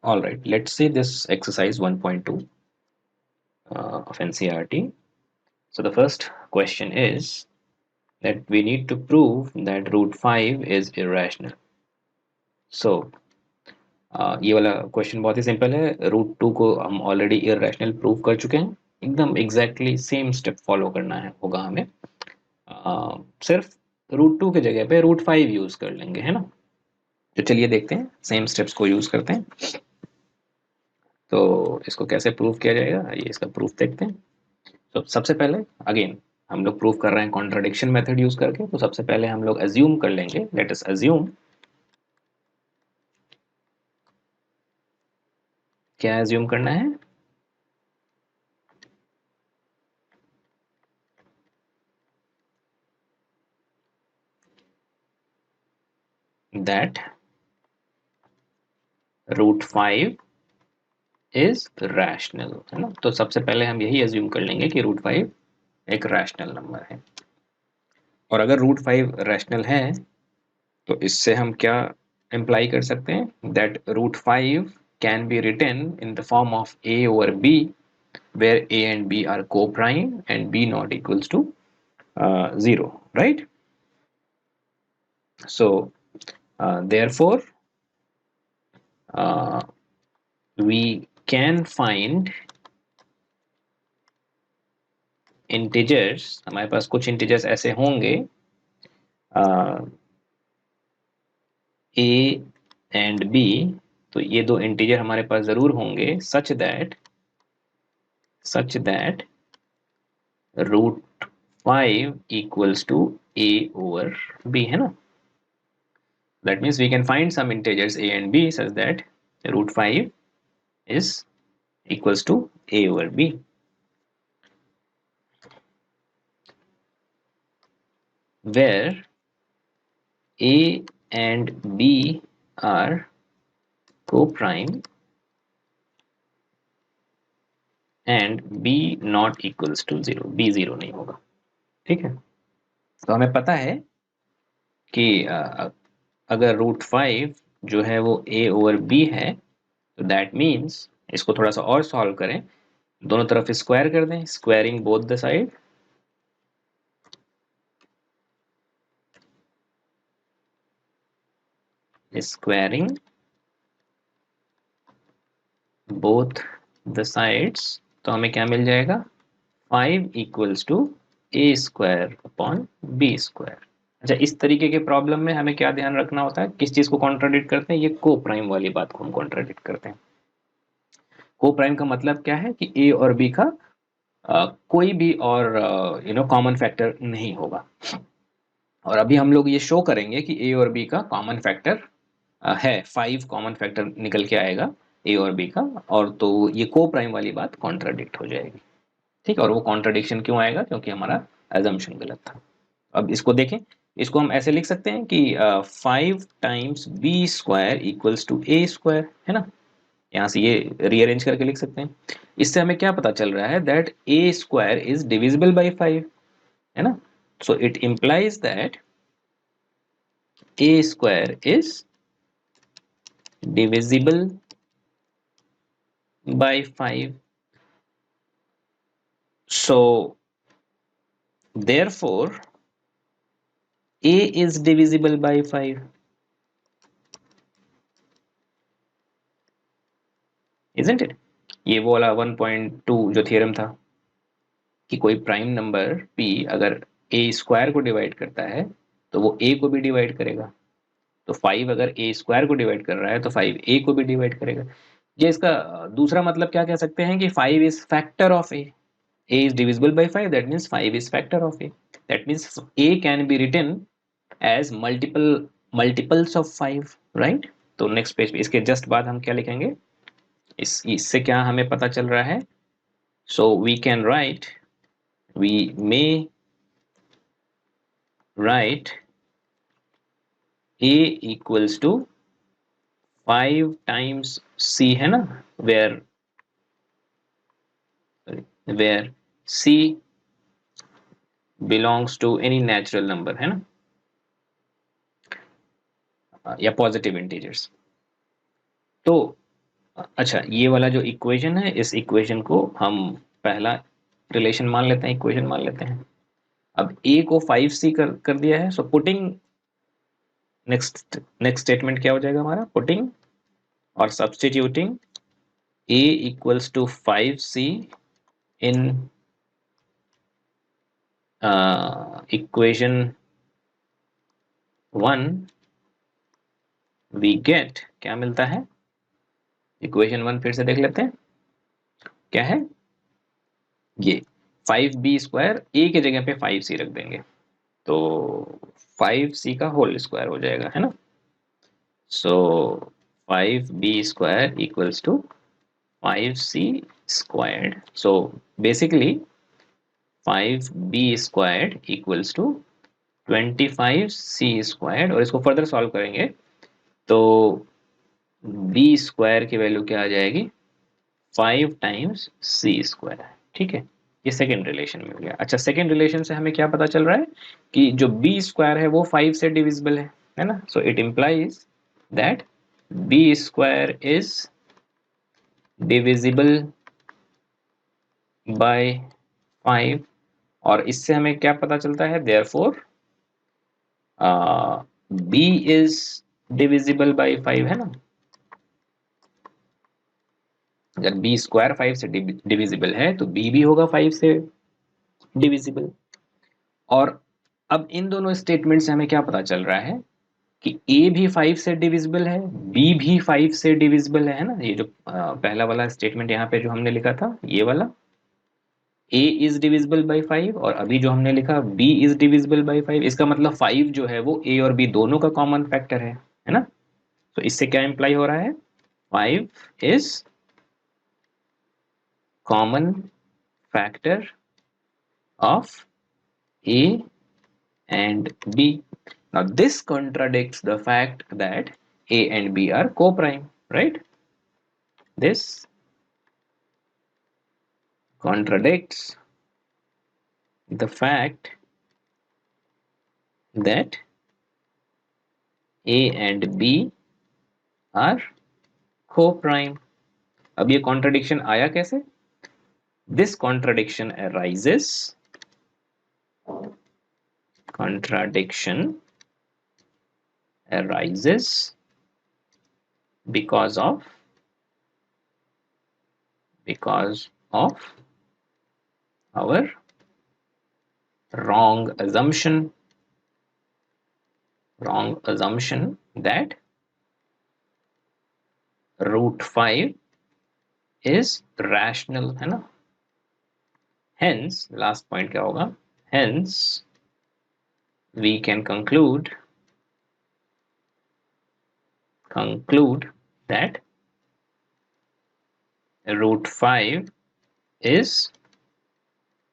All right, let's see this exercise 1.2 of NCERT. So the first question is that we need to prove that root 5 is irrational. So ये वाला question बहुत ही simple है. Root 2 को हम already irrational prove कर चुके हैं. एकदम एग्जैक्टली सेम स्टेप फॉलो करना है होगा हमें. सिर्फ रूट 2 की जगह पे रूट 5 यूज कर लेंगे, है ना. तो चलिए देखते हैं, सेम स्टेप्स को यूज करते हैं. तो इसको कैसे प्रूव किया जाएगा, ये इसका प्रूफ देखते हैं. तो सबसे पहले अगेन हम लोग प्रूव कर रहे हैं कॉन्ट्राडिक्शन मेथड यूज करके. तो सबसे पहले हम लोग अज्यूम कर लेंगे, लेट अस अज्यूम. क्या अज्यूम करना है? दैट रूट 5 इज रैशनल, है ना. तो सबसे पहले हम यही अज्यूम कर लेंगे कि रूट 5 एक रैशनल नंबर है. और अगर रूट 5 रैशनल है तो इससे हम क्या इम्प्लाई कर सकते हैं? That root 5 can be written in the form of a over b, where a and b are co-prime and b not equals to 0, right? So therefore we can find integers. हमारे पास कुछ integers ऐसे होंगे a and b. तो ये दो integer हमारे पास जरूर होंगे such that root 5 equals to a over b, है ना. That means we can find some integers a and b such that root 5 is equals to a over b. Where a and b are co-prime and b not equals to 0. b 0 नहीं होगा. ठीक है. तो हमें पता है कि अगर रूट 5 जो है वो a ओवर b है, तो दैट मीन्स इसको थोड़ा सा और सॉल्व करें, दोनों तरफ स्क्वायर कर दें, squaring both the side. Squaring both the sides, तो हमें क्या मिल जाएगा? 5 equals to a square upon b square. अच्छा, इस तरीके के प्रॉब्लम में हमें क्या ध्यान रखना होता है? किस चीज को कॉन्ट्राडिक्ट करते हैं? ये को प्राइम वाली बात को हम कॉन्ट्राडिक्ट करते हैं. को प्राइम का मतलब क्या है कि ए और बी का कोई भी और कॉमन फैक्टर नहीं होगा. और अभी हम लोग ये शो करेंगे कि ए और बी का कॉमन फैक्टर है, 5 कॉमन फैक्टर निकल के आएगा ए और बी का. और तो ये को प्राइम वाली बात कॉन्ट्राडिक्ट हो जाएगी. ठीक है. और वो कॉन्ट्राडिक्शन क्यों आएगा? क्योंकि हमारा एजम्पशन गलत था. अब इसको देखें, इसको हम ऐसे लिख सकते हैं कि 5 times b square equals to a square, है ना. यहाँ से ये रीअरेंज करके लिख सकते हैं. इससे हमें क्या पता चल रहा है? That A square is divisible by 5, है ना. So it implies that A square is divisible by 5. So therefore a is divisible by 5, isn't it? ये वो वाला 1.2 जो थियरम था कि कोई प्राइम नंबर p अगर a स्क्वायर को डिवाइड करता है तो वो a को भी डिवाइड करेगा. तो 5 अगर a स्क्वायर को डिवाइड कर रहा है तो 5 a को भी डिवाइड करेगा. ये इसका दूसरा मतलब क्या कह सकते हैं कि 5 is factor of a. a is divisible by 5, that means 5 is factor of a. That means a can be written as multiples of 5, right? तो नेक्स्ट पेज पे इसके जस्ट बाद हम क्या लिखेंगे? इससे क्या हमें पता चल रहा है? So we can write, we may write a equals to 5 times c, है ना. where c belongs to any natural number, है ना, या पॉजिटिव इंटीजर्स. तो अच्छा, ये वाला जो इक्वेशन है, इस इक्वेशन को हम पहला रिलेशन मान लेते हैं, इक्वेशन मान लेते हैं। अब ए को 5c कर दिया है, so putting next next statement क्या हो जाएगा हमारा, पुटिंग और substituting a equals to 5c in equation 1 we get, क्या मिलता है, इक्वेशन 1 फिर से देख लेते हैं क्या है, ये 5b² a के जगह पे 5c रख देंगे तो 5c का होल स्क्वायर हो जाएगा, है ना। So 5b² equals to 5c²। So basically 5b² equals to 25c², और इसको फर्दर सॉल्व करेंगे तो b² की वैल्यू क्या आ जाएगी, 5 टाइम्स c²। ठीक है, ये सेकेंड रिलेशन मिल गया। अच्छा, सेकेंड रिलेशन से हमें क्या पता चल रहा है कि जो b² है वो 5 से डिविजिबल है ना। So it implies that b² is divisible by 5, और इससे हमें क्या पता चलता है, therefore b is divisible by 5, है ना। अगर b² 5 से डिविजिबल है तो b भी होगा 5 से डिविजिबल। और अब इन दोनों स्टेटमेंट से हमें क्या पता चल रहा है कि a भी 5 से डिविजिबल है, b भी 5 से डिविजिबल है ना। ये जो पहला वाला स्टेटमेंट यहाँ पे जो हमने लिखा था, ये वाला a इज डिविजिबल बाय 5, और अभी जो हमने लिखा b इज डिविजिबल बाय 5, इसका मतलब 5 जो है वो a और b दोनों का कॉमन फैक्टर है ना। तो इससे क्या इंप्लाई हो रहा है, 5 is common factor of a and b. Now this contradicts the fact that a and b are co-prime, right? This contradicts the fact that a and b are co-prime. अब ये contradiction आया कैसे? This contradiction arises because of our wrong assumption that √5 is rational, है ना। Hence last point क्या होगा, hence we can conclude that √5 is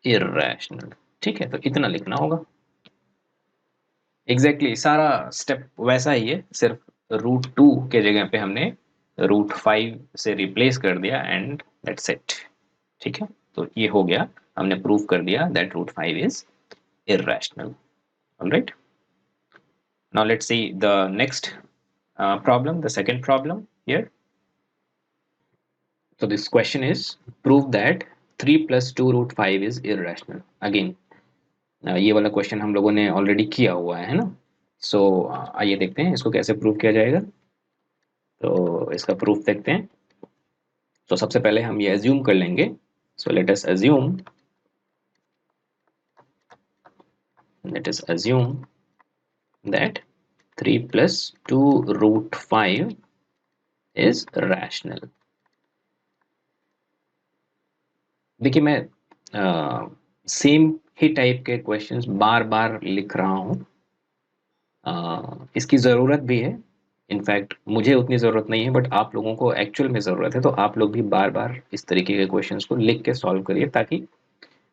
irrational। ठीक है, तो इतना लिखना होगा। एग्जैक्टली सारा स्टेप वैसा ही है, सिर्फ √2 के जगह पे हमने √5 से रिप्लेस कर दिया एंड दैट्स इट। ठीक है, तो ये हो गया, हमने प्रूव कर दिया that √5 is irrational। Alright, now let's see the next problem, the second problem here. So this question is, prove that 3 + 2√5 is irrational. Again ये वाला क्वेश्चन हम लोगों ने ऑलरेडी किया हुआ है ना। सो आइए देखते हैं इसको कैसे प्रूव किया जाएगा। तो इसका प्रूफ देखते हैं। तो सबसे पहले हम ये एज्यूम कर लेंगे, so let us assume that 3 + 2√5 is rational। देखिए मैं सेम ही टाइप के क्वेश्चंस बार बार लिख रहा हूँ, इसकी ज़रूरत भी है। इनफैक्ट मुझे उतनी ज़रूरत नहीं है, बट आप लोगों को एक्चुअल में ज़रूरत है, तो आप लोग भी बार बार इस तरीके के क्वेश्चंस को लिख के सॉल्व करिए, ताकि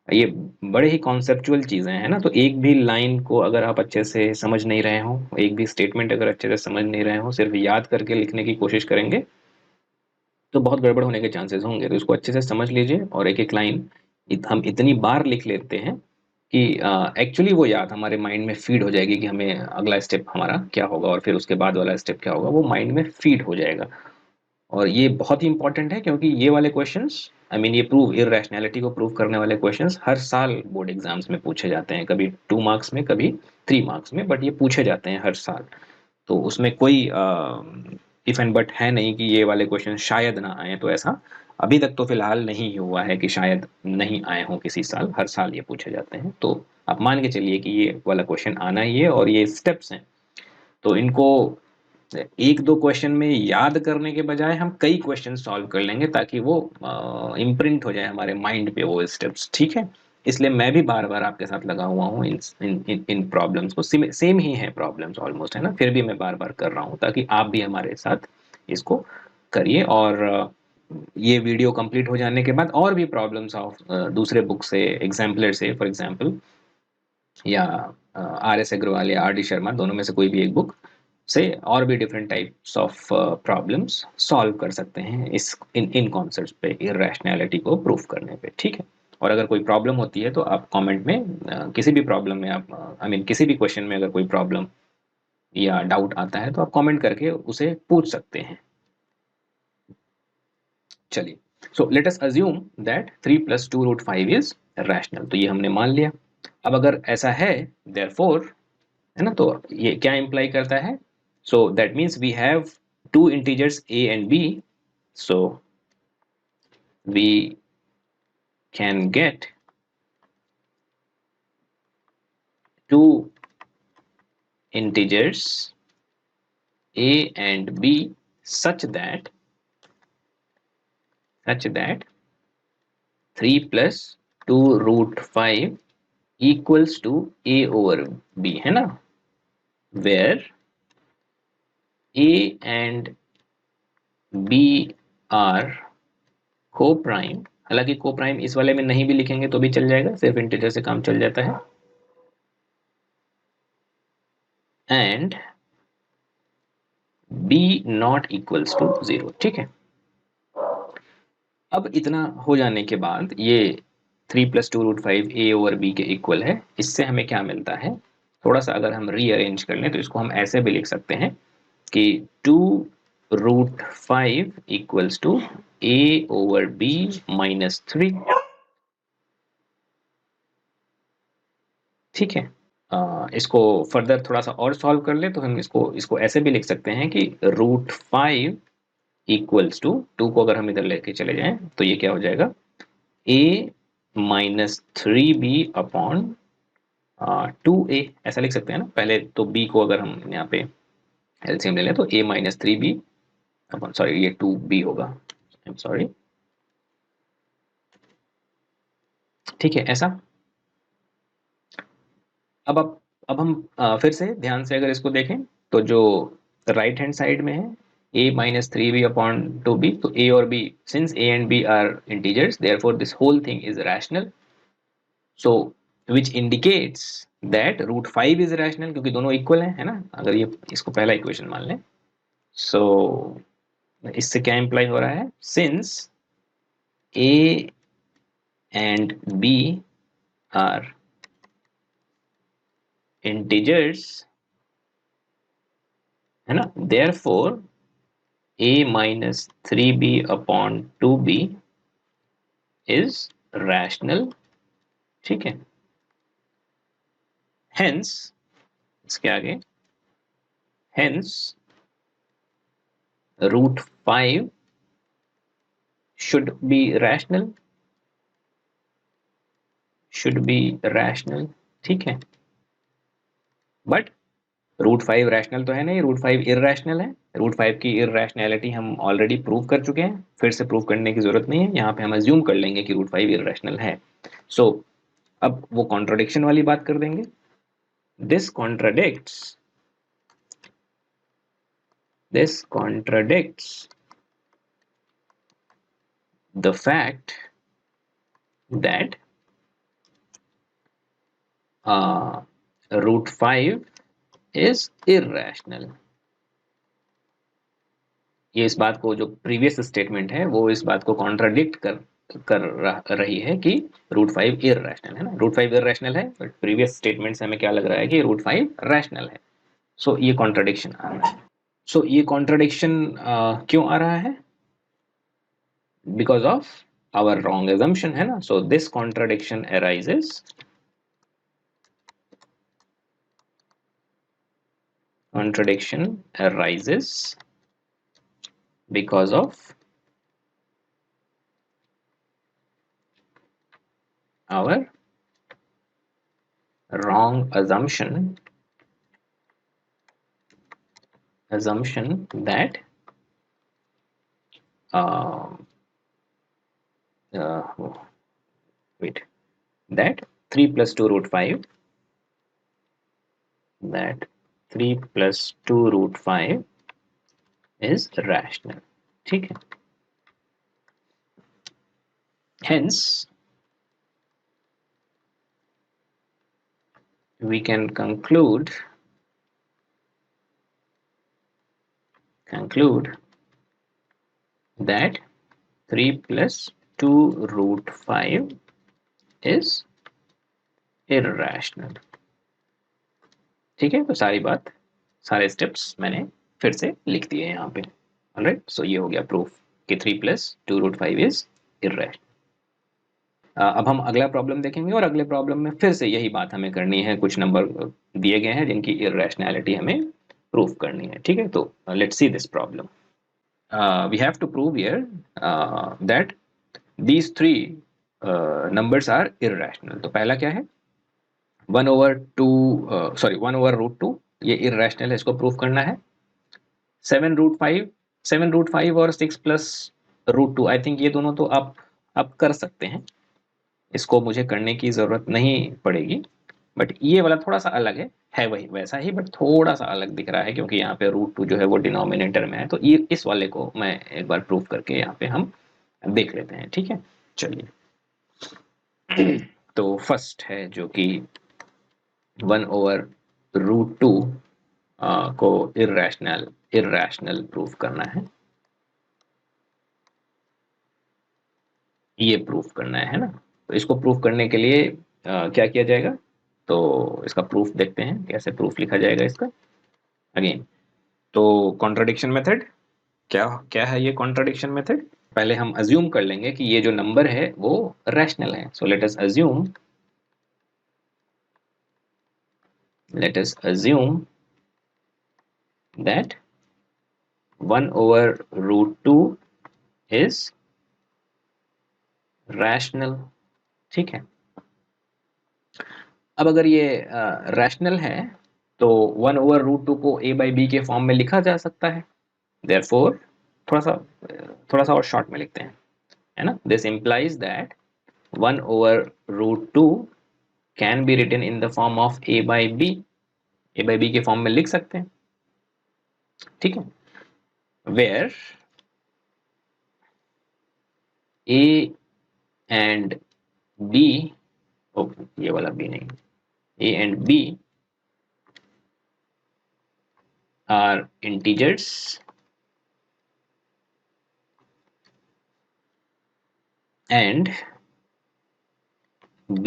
ये बड़े ही कॉन्सेप्चुअल चीज़ें हैं ना। तो एक भी लाइन को अगर आप अच्छे से समझ नहीं रहे हो, एक भी स्टेटमेंट अगर अच्छे से समझ नहीं रहे हो, सिर्फ याद करके लिखने की कोशिश करेंगे तो बहुत गड़बड़ होने के चांसेस होंगे। तो इसको अच्छे से समझ लीजिए, और एक एक लाइन हम इतनी बार लिख लेते हैं कि एक्चुअली वो याद हमारे माइंड में फीड हो जाएगी कि हमें अगला स्टेप हमारा क्या होगा, और फिर उसके बाद वाला स्टेप क्या होगा, वो माइंड में फीड हो जाएगा। और ये बहुत ही इंपॉर्टेंट है क्योंकि ये वाले क्वेश्चंस आई मीन ये प्रूव इररेशनैलिटी को प्रूव करने वाले क्वेश्चंस हर साल बोर्ड एग्जाम्स में पूछे जाते हैं, कभी 2 मार्क्स में, कभी 3 मार्क्स में, बट ये पूछे जाते हैं हर साल। तो उसमें कोई इफ एंड बट है नहीं कि ये वाले क्वेश्चन शायद ना आए, तो ऐसा अभी तक तो फिलहाल नहीं हुआ है कि शायद नहीं आए हों किसी साल, हर साल ये पूछे जाते हैं। तो आप मान के चलिए कि ये वाला क्वेश्चन आना ही है और ये स्टेप्स हैं, तो इनको एक दो क्वेश्चन में याद करने के बजाय हम कई क्वेश्चन सॉल्व कर लेंगे ताकि वो इम्प्रिंट हो जाए हमारे माइंड पे वो स्टेप्स, ठीक है। इसलिए मैं भी बार बार आपके साथ लगा हुआ हूँ इन प्रॉब्लम्स को, सेम ही है प्रॉब्लम्स ऑलमोस्ट, है ना, फिर भी मैं बार बार कर रहा हूँ ताकि आप भी हमारे साथ इसको करिए। और ये वीडियो कंप्लीट हो जाने के बाद और भी प्रॉब्लम्स ऑफ दूसरे बुक से, एग्जाम्पलर से, फॉर एग्जाम्पल, या RS अग्रवाल या RD शर्मा, दोनों में से कोई भी एक बुक से और भी different types of problems solve कर सकते हैं इस इन कॉन्सेप्ट्स पे, इररेशनैलिटी को प्रूफ करने पे, ठीक है। और अगर कोई प्रॉब्लम होती है तो आप कमेंट में किसी भी प्रॉब्लम में आप आई मीन किसी भी क्वेश्चन में अगर कोई प्रॉब्लम या डाउट आता है तो आप कमेंट करके उसे पूछ सकते हैं। चलिए, so let us assume that 3 + 2√5 is rational, तो ये हमने मान लिया। अब अगर ऐसा है, देयरफॉर, है ना, तो ये क्या इंप्लाई करता है? So that means we have two integers a and b, so we can get two integers a and b such that 3 + 2√5 equals to a over b, है ना, where a and b are co-prime। हालांकि co-prime इस वाले में नहीं भी लिखेंगे तो भी चल जाएगा, सिर्फ इंटीजर से काम चल जाता है। And b not equals to 0, ठीक है। अब इतना हो जाने के बाद ये 3 + 2√5 a over b के इक्वल है। इससे हमें क्या मिलता है, थोड़ा सा अगर हम रीअरेंज कर लें तो इसको हम ऐसे भी लिख सकते हैं कि 2√5 equals to a over b - 3, ठीक है। इसको फर्दर थोड़ा सा और सॉल्व कर ले तो हम इसको इसको ऐसे भी लिख सकते हैं कि √5 इक्वल्स टू 2 को अगर हम इधर लेके चले जाएं तो ये क्या हो जाएगा, a - 3b अपॉन 2a, ऐसा लिख सकते हैं ना। पहले तो b को अगर हम यहाँ पे एलसीएम ले लें तो a - 3b अपॉन, सॉरी ये 2b होगा, आई एम सॉरी, ठीक है ऐसा। अब हम फिर से ध्यान से अगर इसको देखें तो जो राइट हैंड साइड में है a - 3b अपॉन 2b, तो a और b, since a and b are integers, therefore this whole thing is rational, so which indicates that √5 is rational, क्योंकि दोनों इक्वल हैं, है ना। अगर ये इसको पहला इक्वेशन मान लें, सो इससे क्या इंप्लाई हो रहा है, since a and b are integers, है ना, therefore a - 3b upon 2b is rational, ठीक है। हेंस, इसके आगे, हेंस √5 should be rational, ठीक है। बट √5 रैशनल तो है नहीं, √5 इररेशनल है। √5 की इररेशनैलिटी हम ऑलरेडी प्रूव कर चुके हैं, फिर से प्रूव करने की जरूरत नहीं है। यहाँ पे हम अज्यूम कर लेंगे कि √5 इररेशनल है। सो अब वो कॉन्ट्राडिक्शन वाली बात कर देंगे। This contradicts the fact that √5 is irrational। ये इस बात को, जो प्रीवियस स्टेटमेंट है वो इस बात को कॉन्ट्राडिक्ट कर रही है कि √5 इररेशनल है ना। √5 इररेशनल है, बट प्रीवियस स्टेटमेंट से हमें क्या लग रहा है कि √5 रैशनल है। सो ये कॉन्ट्राडिक्शन आ रहा है। सो ये कॉन्ट्राडिक्शन क्यों आ रहा है? because of our wrong assumption है ना. So this contradiction arises because of our wrong assumption that uh, uh, wait that 3 plus 2 root 5 that 3 plus 2 root 5 is rational. ठीक है. Hence we can conclude that 3 plus 2 root 5 is irrational. ठीक है. तो सारे steps मैंने फिर से लिख दिए यहाँ पे. ऑलराइट. सो ये हो गया प्रूफ कि 3 plus 2 root 5 इज irrational. अब हम अगला प्रॉब्लम देखेंगे और अगले प्रॉब्लम में फिर से यही बात हमें करनी है. कुछ नंबर दिए गए हैं जिनकी इर्रेशनैलिटी हमें प्रूफ करनी है. ठीक है. तो let's see this problem. We have to prove here that these three numbers are irrational. तो पहला क्या है? 1/√2 ये इर्रेशनल है, इसको प्रूफ करना है. 7√5 और 6 plus √2 आई थिंक ये दोनों तो आप कर सकते हैं, इसको मुझे करने की ज़रूरत नहीं पड़ेगी. बट ये वाला थोड़ा सा अलग है वही वैसा ही बट थोड़ा सा अलग दिख रहा है क्योंकि यहाँ पे √2 जो है वो डिनोमिनेटर में है. तो ये इस वाले को मैं एक बार प्रूफ करके यहाँ पे हम देख लेते हैं. ठीक है. चलिए. तो फर्स्ट है जो कि 1/√2 को इर्रेशनल प्रूफ करना है. ये प्रूफ करना है ना. तो इसको प्रूफ करने के लिए क्या किया जाएगा? तो इसका प्रूफ देखते हैं कैसे प्रूफ लिखा जाएगा इसका. अगेन तो कॉन्ट्रडिक्शन मेथड क्या है? ये कॉन्ट्रडिक्शन मेथड पहले हम अज्यूम कर लेंगे कि ये जो नंबर है वो रैशनल है. So let us assume that 1/√2 is rational. ठीक है. अब अगर ये रैशनल है तो 1/√2 को a/b के फॉर्म में लिखा जा सकता है. देयरफॉर थोड़ा सा और शॉर्ट में लिखते हैं, है ना. This implies that 1/√2 can be written in the form of a/b के फॉर्म में लिख सकते हैं. ठीक है. वेयर a and b, ये वाला b नहीं, a and b are integers and b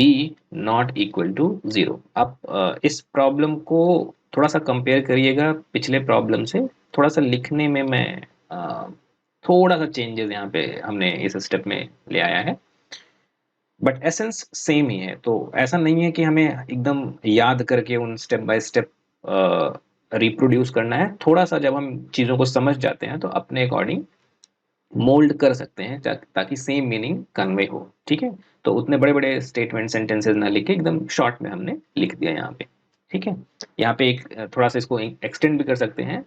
not equal to 0. आप इस प्रॉब्लम को थोड़ा सा कंपेयर करिएगा पिछले प्रॉब्लम से. थोड़ा सा लिखने में मैं थोड़ा सा चेंजेस यहाँ पे हमने इस स्टेप में ले आया है बट एसेंस सेम ही है. तो ऐसा नहीं है कि हमें एकदम याद करके उन स्टेप बाय स्टेप रिप्रोड्यूस करना है. थोड़ा सा जब हम चीज़ों को समझ जाते हैं तो अपने अकॉर्डिंग मोल्ड कर सकते हैं ताकि सेम मीनिंग कन्वे हो. ठीक है. तो उतने बड़े बड़े स्टेटमेंट सेंटेंसेस ना लिख के एकदम शॉर्ट में हमने लिख दिया यहाँ पे. ठीक है. यहाँ पे एक थोड़ा सा इसको एक्सटेंड भी कर सकते हैं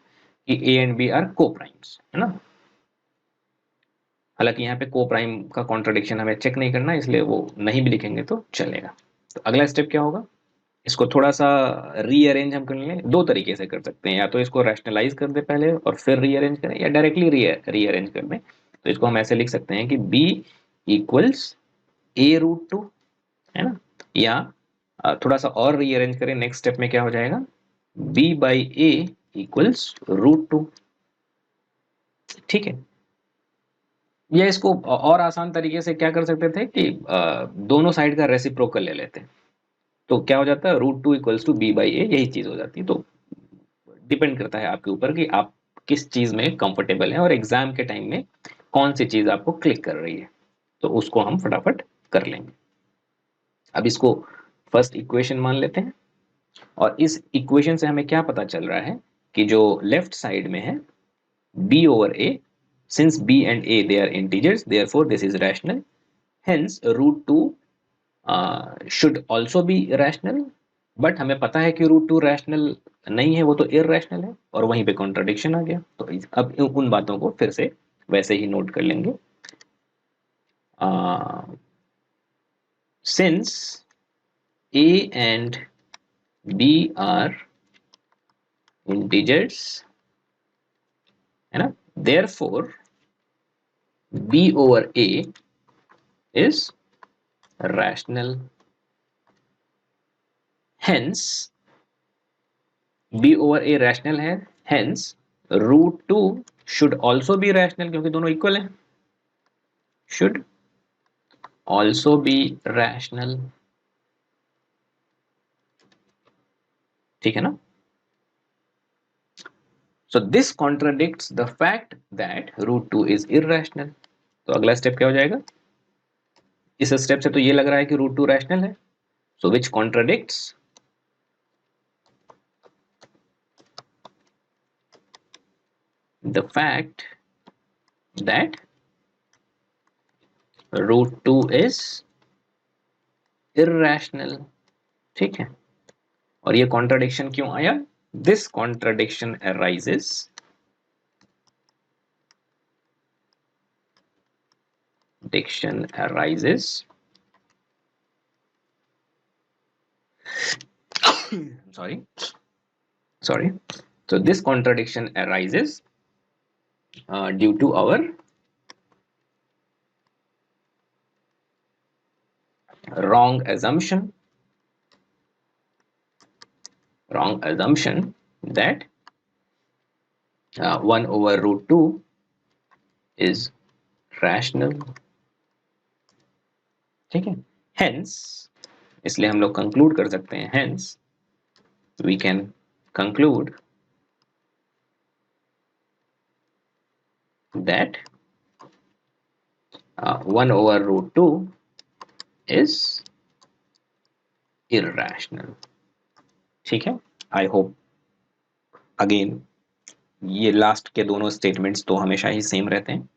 कि ए एंड बी आर को प्राइम्स, है ना. हालांकि यहाँ पे को प्राइम का कॉन्ट्रडिक्शन हमें चेक नहीं करना, इसलिए वो नहीं भी लिखेंगे तो चलेगा. तो अगला स्टेप क्या होगा? इसको थोड़ा सा रीअरेंज हम कर लें. दो तरीके से कर सकते हैं, या तो इसको रैशनलाइज कर दे पहले और फिर रीअरेंज करें, या डायरेक्टली रीअरेंज कर दें. तो इसको हम ऐसे लिख सकते हैं कि b इक्वल्स a√2, है ना. या थोड़ा सा और रीअरेंज करें. नेक्स्ट स्टेप में क्या हो जाएगा? b/a equals √2. ठीक है. या इसको और आसान तरीके से क्या कर सकते थे कि दोनों साइड का रेसिप्रोकल ले लेते हैं. तो क्या हो जाता है? √2 इक्वल्स टू b/a, यही चीज हो जाती है. तो डिपेंड करता है आपके ऊपर कि आप किस चीज में कंफर्टेबल हैं और एग्जाम के टाइम में कौन सी चीज आपको क्लिक कर रही है, तो उसको हम फटाफट कर लेंगे। अब इसको फर्स्ट इक्वेशन मान लेते हैं, और इस इक्वेशन से हमें क्या पता चल रहा है कि जो लेफ्ट साइड में है b over a, since b and a they are integers, therefore this is rational, hence root 2 should also be rational, but हमें पता है कि रूट 2 रैशनल नहीं है, वो तो इररेशनल है, और वहीं पे कॉन्ट्रडिक्शन आ गया। तो अब उन बातों को फिर से वैसे ही नोट कर लेंगे। Since a and b are integers, है ना, therefore b over a is rational, hence b over a rational है, hence root 2 should also be rational, क्योंकि दोनों इक्वल हैं, should also be rational, ठीक है ना। so this contradicts the fact that root 2 is irrational। तो अगला step क्या हो जाएगा, इस स्टेप से तो ये लग रहा है कि रूट 2 रैशनल है, so which contradicts the fact that root 2 is irrational, ठीक है। और ये कॉन्ट्रडिक्शन क्यों आया, this contradiction arises sorry, so this contradiction arises due to our wrong assumption that 1 over root 2 is rational, ठीक है। hence, इसलिए हम लोग कंक्लूड कर सकते हैं, hence we can conclude that 1 over root 2 is irrational, ठीक है। आई होप, अगेन ये लास्ट के दोनों स्टेटमेंट्स तो हमेशा ही सेम रहते हैं।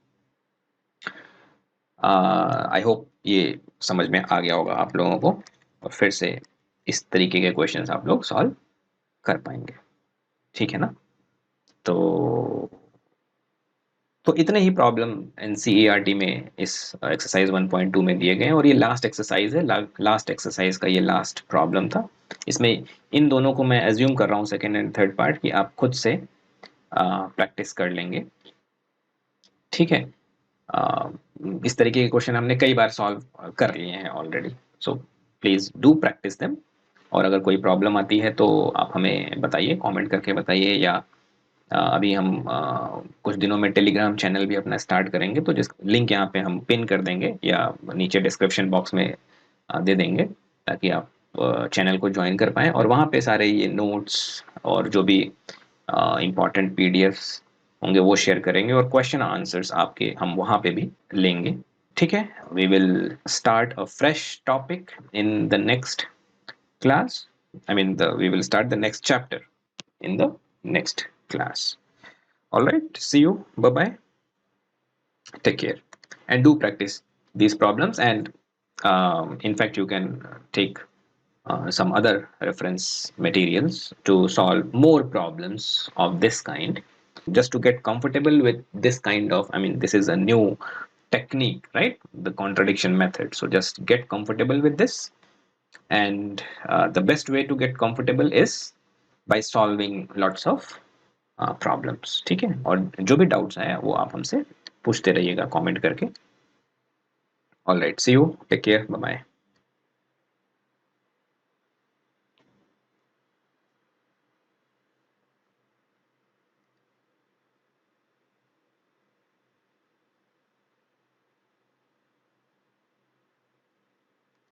आई होप ये समझ में आ गया होगा आप लोगों को, और फिर से इस तरीके के क्वेश्चंस आप लोग सॉल्व कर पाएंगे, ठीक है ना। तो इतने ही प्रॉब्लम एनसीईआरटी में इस एक्सरसाइज 1.2 में दिए गए हैं, और ये लास्ट एक्सरसाइज है, लास्ट एक्सरसाइज का ये लास्ट प्रॉब्लम था। इसमें इन दोनों को मैं एज्यूम कर रहा हूँ, सेकेंड एंड थर्ड पार्ट की आप खुद से प्रैक्टिस कर लेंगे, ठीक है। इस तरीके के क्वेश्चन हमने कई बार सॉल्व कर लिए हैं already, so please do practice them. और अगर कोई प्रॉब्लम आती है तो आप हमें बताइए, कमेंट करके बताइए, या अभी हम कुछ दिनों में टेलीग्राम चैनल भी अपना स्टार्ट करेंगे, तो जिस लिंक यहाँ पे हम पिन कर देंगे या नीचे डिस्क्रिप्शन बॉक्स में दे देंगे, ताकि आप चैनल को ज्वाइन कर पाएँ, और वहाँ पे सारे ये नोट्स और जो भी इम्पोर्टेंट पीडीएफ्स होंगे वो शेयर करेंगे, और क्वेश्चन आंसर्स आपके हम वहाँ पे भी लेंगे, ठीक है। We will start a fresh topic in the next class. I mean, we will start the next chapter in the next class. All right. See you. Bye bye. Take care, and do practice these problems. And in fact, you can take some other reference materials to solve more problems of this kind, just to get comfortable with this kind of. I mean, this is a new technique, right? The contradiction method. So just get comfortable with this. And the best way to get comfortable is by solving lots of problems, ठीक है। और जो भी doubts आए वो आप हमसे पूछते रहिएगा कमेंट करके। All right, see you, take care, bye bye.